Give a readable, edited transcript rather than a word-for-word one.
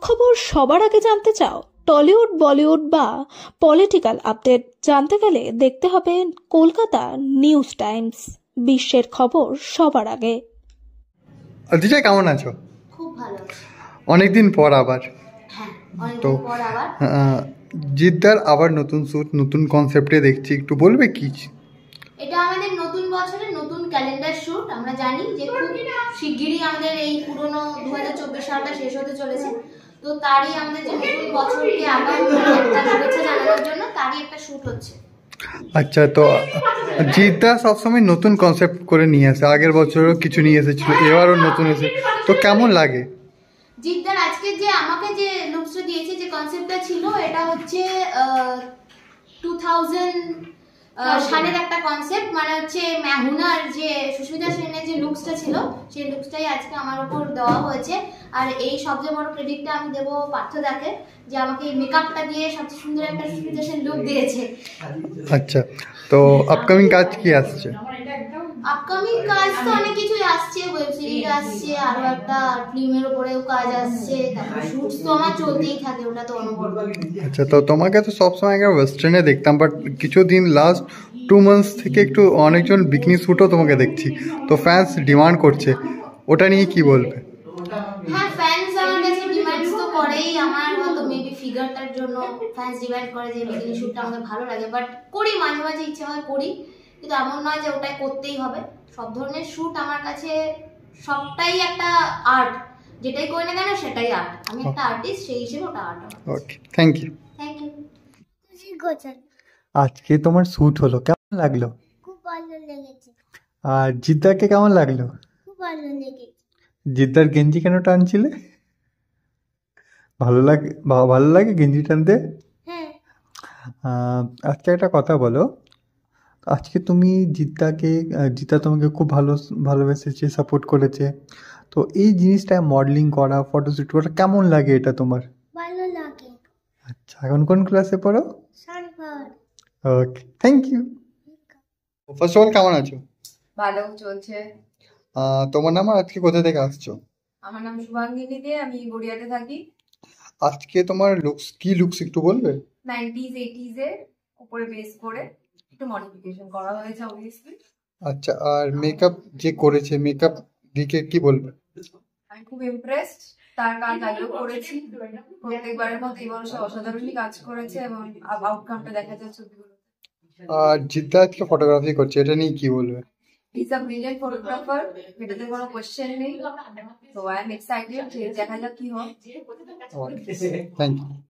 খবর সবার আগে জানতে চাও? টলিউড, বলিউড বা পলিটিক্যাল আপডেট জানতে গেলে দেখতে হবে কলকাতা নিউজ টাইমস। বিশ্বের খবর সবার আগে। দিশা, কেমন আছো? খুব ভালো আছি। অনেকদিন পর আবার। হ্যাঁ, তো অনেকদিন পর আবার। জিদ্দার আবার নতুন শ্যুট, নতুন কনসেপ্টে দেখছি, একটু বলবে কি? এটা আমাদের নতুন বছরের নতুন ক্যালেন্ডার শুট। আমরা জানি যে খুব শিগগিরই আমাদের এই পুরনো 2024 সালটা শেষ হতে চলেছে। তো তারই আমাদের যে নতুন বছরকে আগাম একটা শুভেচ্ছা জানানোর জন্য তারই একটা শুট হচ্ছে। আচ্ছা, তো জিদ্দা সবসময় নতুন কনসেপ্ট করে নিয়ে আসে, আগের বছরও কিছু নিয়ে এসেছিল, এবারও নতুন এসে, তো কেমন লাগে? জিদ্দার আজকে যে আমাকে যে লুকসটা দিয়েছে, যে কনসেপ্টটা ছিল, এটা হচ্ছে 2000 সালের একটা কনসেপ্ট। মানে হচ্ছে মেহুনার যে সুস্মিতা সেনের যে লুকসটা ছিল, সেই লুকসটাই আজকে আমার উপর দেওয়া হয়েছে। আর এই সবচেয়ে বড় ক্রেডিটটা আমি দেবো পার্থদাকে, যে আমাকে এই মেকআপটা দিয়ে সবচেয়ে সুন্দর একটা সুস্মিতা সেন লুক দিয়েছে। আচ্ছা, তো আপকামিং কাজ কি আসছে? আপকামিং কাজ তো অনেক কিছুই আসছে, ওয়েব সিরিজ আসছে, আরো একটা ফিল্মের উপরেও কাজ আসছে, তারপর শুটস তো আমার চলতেই থাকে, ওটা তো অনবরত। আচ্ছা, তো তোমাকে তো সবসময় একটা ওয়েস্টার্নে দেখতাম, বাট কিছুদিন লাস্ট 2 মান্থস থেকে একটু অনেকজন বিকিনি শ্যুটও তোমাকে দেখছি, তো ফ্যান্স ডিমান্ড করছে, ওটা নিয়ে কি বলবে? হ্যাঁ, ফ্যান্স আমার কাছে ডিমান্ডস তো করেই। আমার হয়তো মেবি ফিগারটার জন্য ফ্যান্স ডিমান্ড করে যে বিকিনি শ্যুটটা আমাকে ভালো লাগে, বাট করি, মাঝে মাঝে ইচ্ছে হয় করি, কিন্তু এমন নয় যে ওটাই করতেই হবে। সব ধরনের শ্যুট আমার কাছে সবটাই একটা আর্ট, যেটাই করি না কেন সেটাই আর্ট। আমি একটা আর্টিস্ট, সেই হিসেবে ওটা art. Okay, thank you. Thank you. আজকে তোমার শ্যুট হলো, কেমন লাগলো? খুব ভালো লেগেছে। আর জিদ্দাকে কেমন লাগলো? খুব ভালো লেগেছে। জিদ্দার গেঞ্জি কেন টানছিলে? ভালো লাগে গেঞ্জি টানতে? হ্যাঁ। আজকে একটা কথা বলো, আজকে তুমি জিদ্দা তোমাকে খুব ভালোবেসেছে, সাপোর্ট করেছে, তো এই জিনিসটা মডেলিং করা, ফটোশ্যুট করা কেমন লাগে এটা তোমার? ভালো লাগে। আচ্ছা, এখন কোন ক্লাসে পড়ো? Sunflower. Okay, thank you. First of all, কেমন আছো? ভালো চলছে। তোমার নাম, আর আজকে কোথা থেকে আসছো? আমার নাম শুভাঙ্গিনী দে, আমি গড়িয়াতে থাকি। আজকে তোমার লুকস একটু বলবে? 90s 80s এর উপরে বেস করে একটু মডিফিকেশন করা হয়েছে অবভিয়াসলি। আচ্ছা, আর মেকআপ যে করেছে, মেকআপ দিকে কি বলবে? আমি খুব ইমপ্রেসড, তার কাজ আগেও করেছি, প্রত্যেকবারের মতো এবার সে অসাধারণই কাজ করেছে এবং আউটকামটা দেখা যায় ছবিগুলো। আর জিদ্দা আজকে ফটোগ্রাফি করছে, এটা নিয়ে কি বলবে? ইজ আ ব্রিলিয়েন্ট ফটোগ্রাফার, এটাতে কোনো কোয়েশ্চেন নেই। তো আই এম এক্সাইটেড, দেখা যাক কি হয়। Thank you.